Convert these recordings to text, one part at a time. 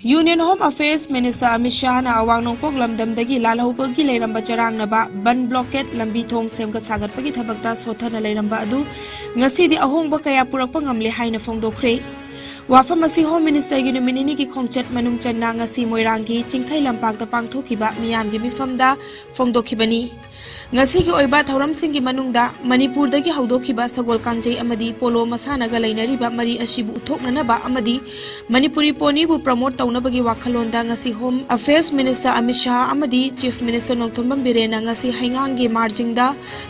Union Home Affairs Minister Amit Shah na awang nongpok lamdamdagi lalahupagi leiramba charangnaba ban blockade lambi thong semgat sagatpagi thabakta sothana leiramba adu ngasidi ahongba kaya purakpa ngamle haina phongdokhre. Wafam asi Home Minister gi nominee ki khongchat manung channa ngasi moirangi chingkhai lampak ta pangthokiba miyamgi mifamda phongdokhibani. Ngasi ki oiba thauram singgi manungda Manipur dagi haudokhiba sagol kangjei amadi polo masana ga leinariba mari asibu uthoknanaba amadi Manipuri poni bu promote taunabagi wakhalonda ngasi Home Affairs Minister Amit Shah amadi Chief Minister Nongthombam Birena ngasi haingangi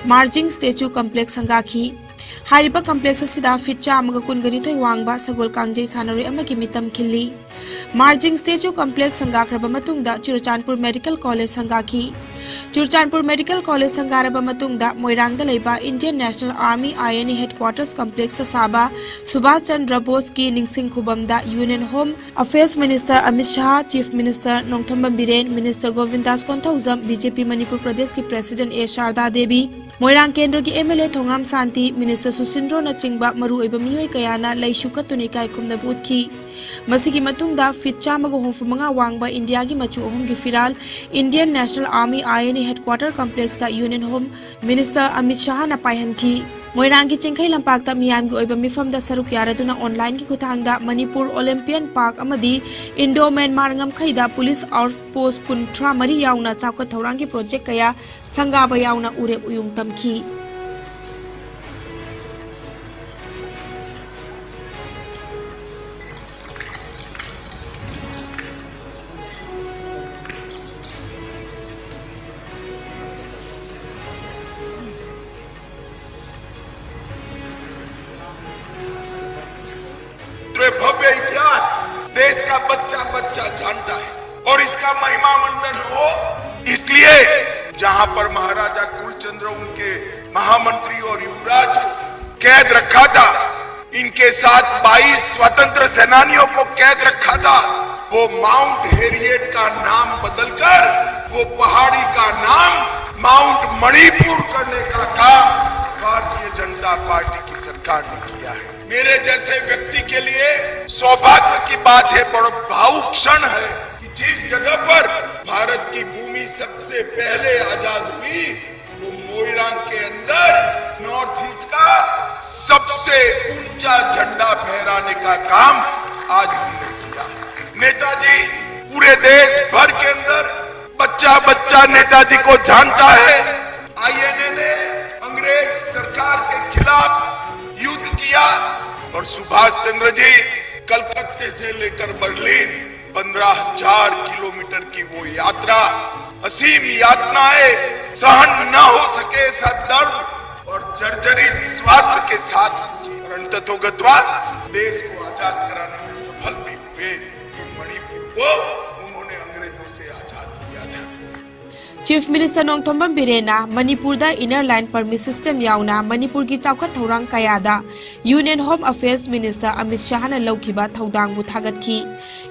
marging statue complex hangakhi. Hariba complex asida fit chamaga kungani thoi wangba sagol kangjei sanaroi amagi mitam khilli. Marging statue complex hangakraba matungda Churachandpur Medical College hangakhi. Churachandpur Medical College Sangaraba Matungda Moirangda Leiba Indian National Army INA Headquarters Complex Saba Subhash Chandra Bose ki Ningsing Khubamda Union Home Affairs Minister Amit Shah, Chief Minister Nongthombam Biren, Minister Govindas Konthauzam, BJP Manipur Pradesh ki President A Sharda Devi, Moirang Kendra ki MLA Thongam Santi, Minister Susindro na chingba maru iba miyoi kayana laishuka tunikay kumna budki. Masigi matungda fit chamago homfumanga wangba India gi machu ohum gi firal Indian National Army INA Headquarter Complex ta Union Home Minister Amit Shah na paihanki. Moirang ki chingkhai lampak ta miyam gi oiba mifam da saruk yaraduna online ki kuthangda Manipur Olympian Park amadi Indo Myanmar ngamkhai da police outpost kuntra mari yauna chawka thorang ki project kaya sangaba yauna urep uyung tamki. भव्य इतिहास देश का बच्चा बच्चा जानता है और इसका महिमा मंडन हो इसलिए जहां पर महाराजा कुलचंद्र उनके महामंत्री और युवराज को कैद रखा था, इनके साथ 22 स्वतंत्र सेनानियों को कैद रखा था, वो माउंट हेरिएट का नाम बदलकर वो पहाड़ी का नाम माउंट मणिपुर करने का काम भारतीय जनता पार्टी की सरकार ने किया है। मेरे जैसे व्यक्ति के लिए सौभाग्य की बात है, बड़ा भावुक क्षण है कि जिस जगह पर भारत की भूमि सबसे पहले आजाद हुई वो मोइरांग के अंदर नॉर्थ ईस्ट का सबसे ऊंचा झंडा फहराने का काम आज हमने किया। नेताजी पूरे देश भर के अंदर बच्चा बच्चा नेताजी को जानता है। आईएनए ने अंग्रेज सरकार के खिलाफ युद्ध किया और सुभाष चंद्र जी कलकत्ते से लेकर बर्लिन 15,000 किलोमीटर की वो यात्रा असीम यातनाएं सहन न हो सके ऐसा दर्द और जर्जरित स्वास्थ्य के साथ और अंततोगत्वा देश को आजाद कराने में सफल भी हुए। मणिपुर को उन्होंने अंग्रेजों से आजाद किया था। Chief Minister Nongthombam Birena Manipur da inner line permit system yauna Manipur gi chawkhat thorang kayada Union Home Affairs Minister Amit Shah na lokhiba thodang bu thagatkhi.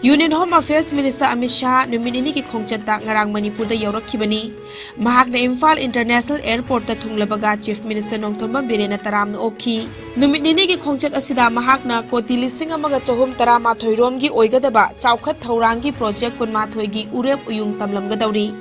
Union Home Affairs Minister Amit Shah nominee ki khongchatda ngarang Manipur da yawrakhibani. Mahak na Imphal International Airport ta thunglabaga Chief Minister Nongthombam Birena taram na okhi. Nominee ki khongchat asida mahak na koti lising amaga chahum tarama thoirom gi oigadaba chawkhat thorang gi project kun ma thoi gi urep uyung tamlamga dauri.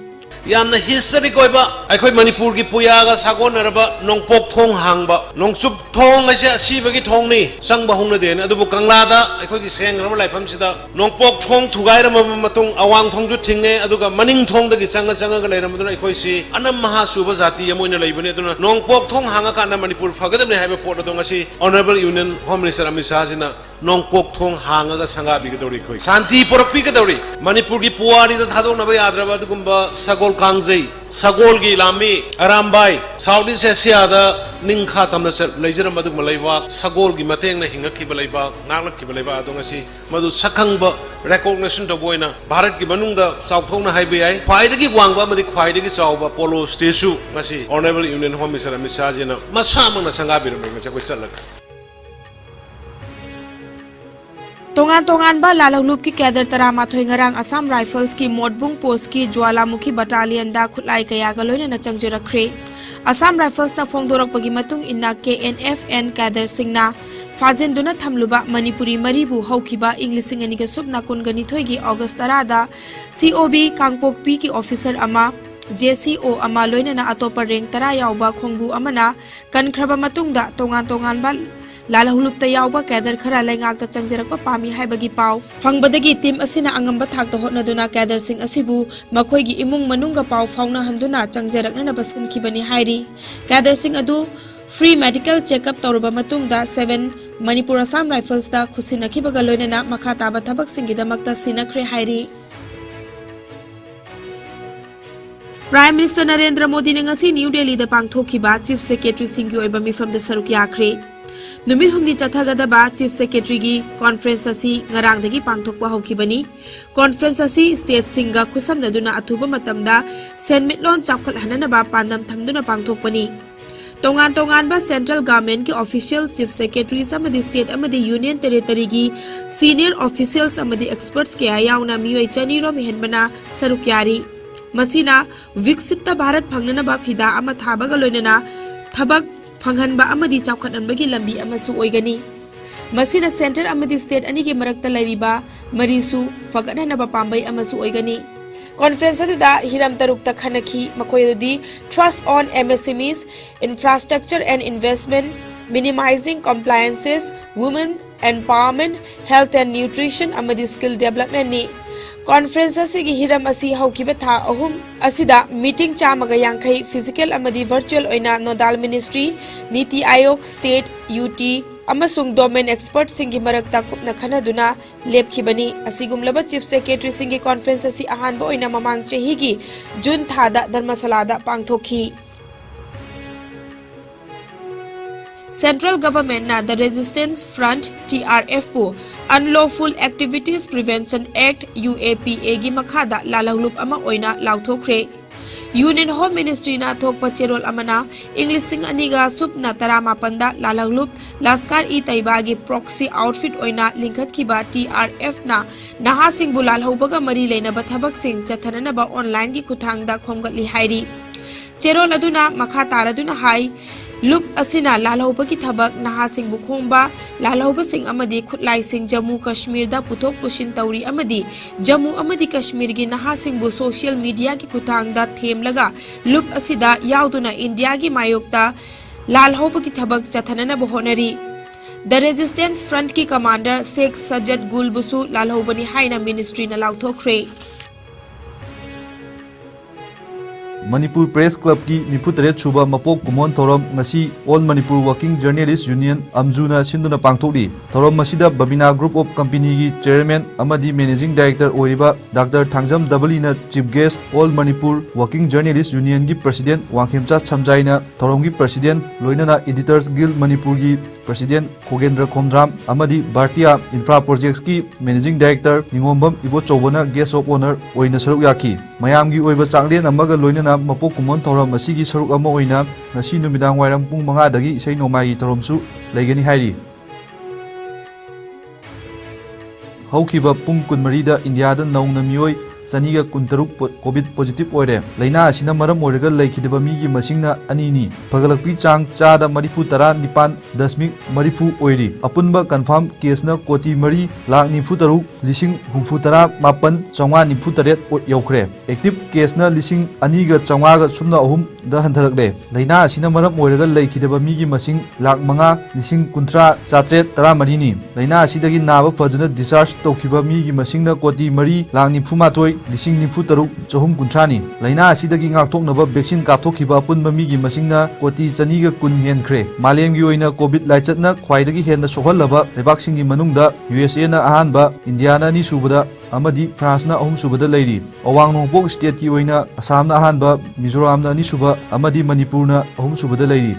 यामना history कोइबा अखोय मणिपुर की पुयागा सागोनरबा नोंपोक थोंग हांगबा नोंसुप थोंग असे असीबगी थोंगनी संगबा होंगना then अदुबु कंगलादा अखोय की सेंगरबा लाइफम सिदा नोंपोक थोंग थुगाइरम मतुंग अवांग थोंगजु थिंगे अदुगा मनिंग थोंगदगी संग लेरमदुना अखोय सि अनम महासुबा जाति यमोइना लेबने अदुना नोंपोक थोंग हांगा काना मणिपुर फगदमने हाइबा पोट अदुंग असि honourable union home minister Amit Shah जिना नोंपोक थोंग हांगा संगा बिगदौरी खोय शांति पुरपी गदौरी मणिपुर की पुवारी दा थादोनबा याद्रबा अदुगुंबा सगोल कांगजई सगोल की लामी अरामबाई साउथ ईस्ट एशिया दा निंखा तमना लेजरम अदुगुंबा लेबा सगोल की mateंग ना हिंगखिबा लेबा नागलखिबा लेबा अदुंगसि मदु सखंगबा recognition तबोइना भारत की मनुंगदा साउथोंना हाइबे याय ख्वाइदगी वांगबा मदि ख्वाइदगी चावबा polo statue ngasi honourable union home minister Amit Shah जिना मसामंगना संगा बिरम ngasi कोइ चलक Tongan ba lalahlup ki kader tarama thoi ngarang Assam Rifles ki Modbung Post ki Jwalamukhi Battalion da khutlai kaya ga loina na changjarakre. Assam Rifles na phongdorak pagi matung inna KNFN kader singna फाजिंदुना थमलुबा Manipuri मरीबु हौखिबा इंग्लिशिंग अनिगा Subna कुनगनिथोइगी अगस्त 10 दा COB Kangpokpi की officer अमा JCO अमा लोइनना अतोपा rank 10 यावबा खोंगबु अमना कनख्रबा मतुंगदा तोंगान तोंगानबा लालहुलुपता यावबा कैदर खरा लेंगाकता चंगजरकपा पामी हाइबगी पाव फंगबदगी team असिना अंगंबा थाकता होटनदुना कैदर सिंह असिबु मखोइगी इमुंग मनुंगा पाव फाउना हंदुना चंगजरकना बसकनखिबनी हाइरी कैदर सिंह अदु फ्री मेडिकल चेकअप तौरबा मतुंगदा 7 मणिपुर असम राइफल्स दा खुसिनखिबगा लोइनना मखा ताबा थबक सिंगिदमक्ता सिनख्रे हाइरी प्राइम मिनिस्टर नरेंद्र मोदी ने ngasi न्यू दिल्ली दा पांगथोखिबा चीफ सेक्रेटरी सिंह की ओइबा मिफम दा सरुक याख्रे नुमित हुमनी चथागदबा चीफ सेक्रेटरी की कॉन्फ्रेंस असी ngaraangdagi पांगथोकपा हौखिबनी कॉन्फ्रेंस असी स्टेट सिंगा खुसमनदुना अथुबा मतमदा सेनमिटलोन चावखल हननबा पांदम थमदुना पांगथोकपनी तोंगान तोंगान बा सेंट्रल गवर्नमेंट के ऑफिशियल चीफ सेक्रेटरी समदि स्टेट अमदि यूनियन टेरिटरी की सीनियर ऑफिशियल्स अमदि एक्सपर्ट्स के आयाउना मियोय चनीरो मेहनबना सरुक्यारी मसीना विकसित भारत फंगनबा फिदा अमा थाबगा लोइनना थबक फंगहनबा अमदि चावखनबगी लंबी अमसु ओइगनी मसीना सेंटर अमदि स्टेट अनि के मरक्ता लैरिबा मरीसु फगनहनबा पांबै अमसु ओइगनी कॉन्फ्रेंस अदुदा हिरम तरुक खनखी मखोयदि trust on MSMEs infrastructure and investment minimising compliances women empowerment health and nutrition अमदि स्किल डेवलपमेंट नि कॉन्फ्रेंस असिगी हिरम असी हौकिबा था अहुम असिदा मीटिंग चामगा यांखै फिजिकल अमदि वर्चुअल ओइना nodal ministry NITI Aayog state UT अमसुंग डोमेन एक्सपर्ट सिंगी मरक्ता कुपना खनदुना लेपखिबनी असिगुमलबा चीफ सेक्रेटरी सिंगी कॉन्फ्रेंस असी अहानबा ओइना ममांग चहिगी जून थादा धर्मशालादा पांगथोखी सेंट्रल गवर्नमेंट ना द रेजिस्टेंस फ्रंट TRF पो unlawful activities prevention act UAPA गी मखादा लालहुलुप अमा ओइना लाउथोखरे यूनियन होम मिनिस्ट्री ना थोकपा चेरोल अमना इंग्लिश सिंग अनिगा सुपना 18 लालहुलुप लस्कर ई तैबागी प्रॉक्सी आउटफिट ओइना लिंखत खिबा TRF ना नहा सिंग बुलाल हौबगा मरी लेनबा थबक सिंग चथननबा ऑनलाइन की खुथांगदा खोमगतली हाइरी चेरोल अदुना मखा तारदुना हाई लुप असिना लालहौबगी थबक नहा सिंह बुखोंबा लालहौब सिंह अमदी खुटलाई सिंह जम्मू कश्मीर दा पुथोक पुशिन तौरी अमदी जम्मू अमदी कश्मीर की नहा सिंह बु सोशल मीडिया की खुथांगदा थेमलगा लुप असिदा याउदुना इंडिया की मायोक्ता लालहौबगी थबक चथनना बहोनरी द रेजिस्टेंस फ्रंट की कमांडर शेख सज्जद गुल बुसु लालहौबनी हाइना मिनिस्ट्री ना लाउथोखरे मणिपुर प्रेस क्लब की 93 सुबा मपोक कुमोन थोरम ngasi all Manipur working journalist union अमजुना सिंदुना पांगथोकली थोरम मसिदा बबिना ग्रुप ऑफ कंपनी की चेयरमैन अमदी मैनेजिंग डायरेक्टर ओरिबा doctor Thangjam Dablina chief guest all Manipur working journalist union की प्रेसिडेंट वांगखेमचा समजाइना थोरम की प्रेसिडेंट लोइनना एडिटर्स गिल्ड मणिपुर की प्रेसिडेंट खोगेंद्र खोमद्राम अमदी भारतीय इंफ्रा प्रोजेक्ट्स की मैनेजिंग डायरेक्टर निंगोंबम इबो चौबना गेस्ट ऑफ ऑनर ओइना सरुक याखी मयामगी ओइबा चांगलेन अमगा लोइनना मपोक कुमोन थोरम असिगी सरुक अमा ओइना ngasi नुमिदांग वाइरम पुंग 5 दगी इसै नोमाई थोरमसु लेगनी हाइरी हौखिबा पुंग 23 दा इंडिया दा नौना मियोय चनीगा 13 कोविड पॉजिटिव ओइरे लैना असिना मरम ओइरगा लैखिदबा मीगी मसिंगना अनीनी फगलकपी चांग चादा मरिफु 19.4 ओइरी अपुनबा कंफर्म केसना कोटी 3,40,000 यौखरे एक्टिव केसना 2,900 दा हंथरकले लैना असिना मरम ओइरगा लैखिदबा मीगी मसिंग 5,50,913 नी लैना असिदगी नाबा फजुना डिस्चार्ज तौखिबा मीगी मसिंगना कोटी 4,93 3,93,913 लैना असिदगी ngaktoknaba वैक्सीन कापथोखिबा पुनबा मीगी मसिंगना कोटी 2,000 हेनख्रे मालेमगी ओइना कोविड लाइचतना ख्वाइदगी हेन सोहलबा लेबाकसिंगी मनुंगदा USA ना अहानबा इंडिया ना 2 सुबदा अमदी फ्रांस ना 3 सुबदा लैरी अवांग नोंगपोक स्टेट की ओइना असम ना अहानबा मिजोरम ना 2 सुबा अमदी मणिपुर ना 3 सुबदा लैरी